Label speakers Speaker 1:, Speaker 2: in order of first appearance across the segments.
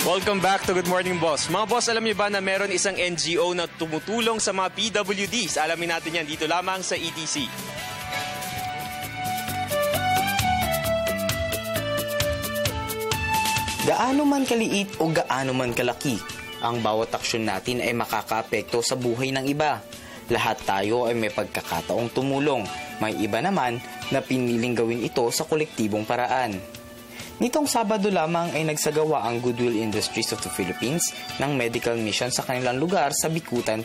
Speaker 1: Welcome back to Good Morning Boss. Mga boss, alam niyo ba na meron isang NGO na tumutulong sa mga PWDs? Alamin natin yan dito lamang sa ETC.
Speaker 2: Gaano man kaliit o gaano man kalaki, ang bawat aksyon natin ay makakaapekto sa buhay ng iba. Lahat tayo ay may pagkakataong tumulong. May iba naman na piniling gawin ito sa kolektibong paraan. Nitong Sabado lamang ay nagsagawa ang Goodwill Industries of the Philippines ng medical mission sa kanilang lugar sa Bikutan,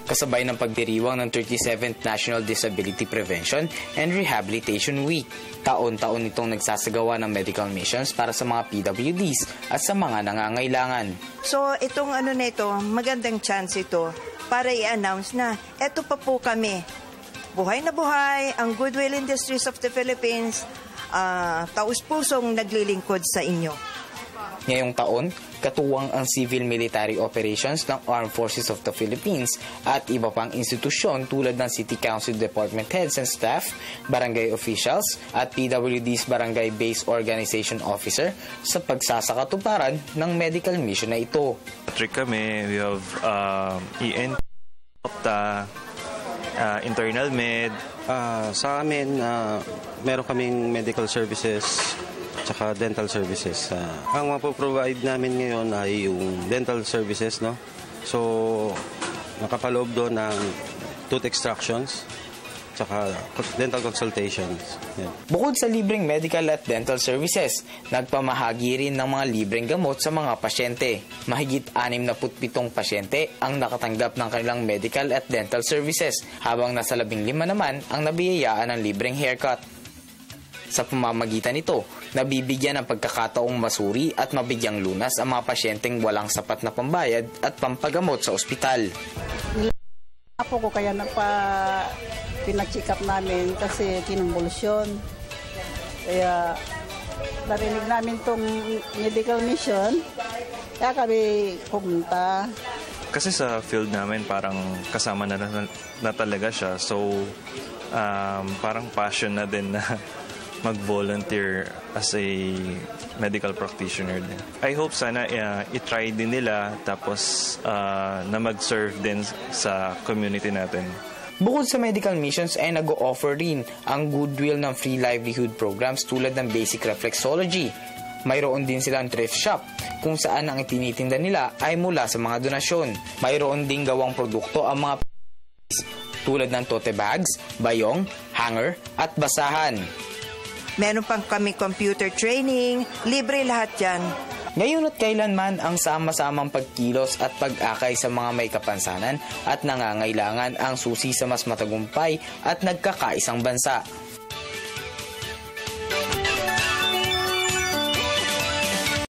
Speaker 2: kasabay ng pagdiriwang ng 37th National Disability Prevention and Rehabilitation Week. Taon-taon itong nagsasagawa ng medical missions para sa mga PWDs at sa mga nangangailangan.
Speaker 3: So itong na ito, magandang chance ito para i-announce na eto pa po kami. Buhay na buhay ang Goodwill Industries of the Philippines, taus-pusong naglilingkod sa inyo.
Speaker 2: Ngayong taon, katuwang ang civil military operations ng Armed Forces of the Philippines at iba pang institusyon tulad ng City Council Department Heads and Staff, Barangay Officials at PWD's Barangay Base Organization Officer sa pagsasakatuparan ng medical mission na ito.
Speaker 4: Kami, we have ENT, internal med.
Speaker 5: Sa amin, meron kaming medical services tsaka dental services. Ang mapoprovide namin ngayon ay yung dental services, no? So, nakapaloob doon ng tooth extractions tsaka dental consultations. Yeah.
Speaker 2: Bukod sa libreng medical at dental services, nagpamahagi rin ng mga libreng gamot sa mga pasyente. Mahigit 67 pasyente ang nakatanggap ng kanilang medical at dental services, habang nasa 15 naman ang nabiyayaan ng libreng haircut. Sa pamamagitan nito, nabibigyan ng pagkakataong masuri at mabigyang lunas ang mga pasyenteng walang sapat na pambayad at pampagamot sa ospital.
Speaker 6: Apo ko kaya pina-check up namin kasi kinumbulsyon. Kaya narinig namin tong medical mission, kaya kami pumunta.
Speaker 4: Kasi sa field namin parang kasama na talaga siya. So parang passion na din na mag-volunteer as a medical practitioner din. I hope sana i-try din nila tapos na mag-serve din sa community natin.
Speaker 2: Bukod sa medical missions ay nag-o-offer rin ang Goodwill ng free livelihood programs tulad ng basic reflexology. Mayroon din silang thrift shop kung saan ang itinitinda nila ay mula sa mga donasyon. Mayroon ding gawang produkto ang mga tulad ng tote bags, bayong, hanger at basahan.
Speaker 3: Meron pang kami computer training, libre lahat yan.
Speaker 2: Ngayon at kailanman ang sama-samang pagkilos at pag-akay sa mga may kapansanan at nangangailangan ang susi sa mas matagumpay at nagkakaisang bansa.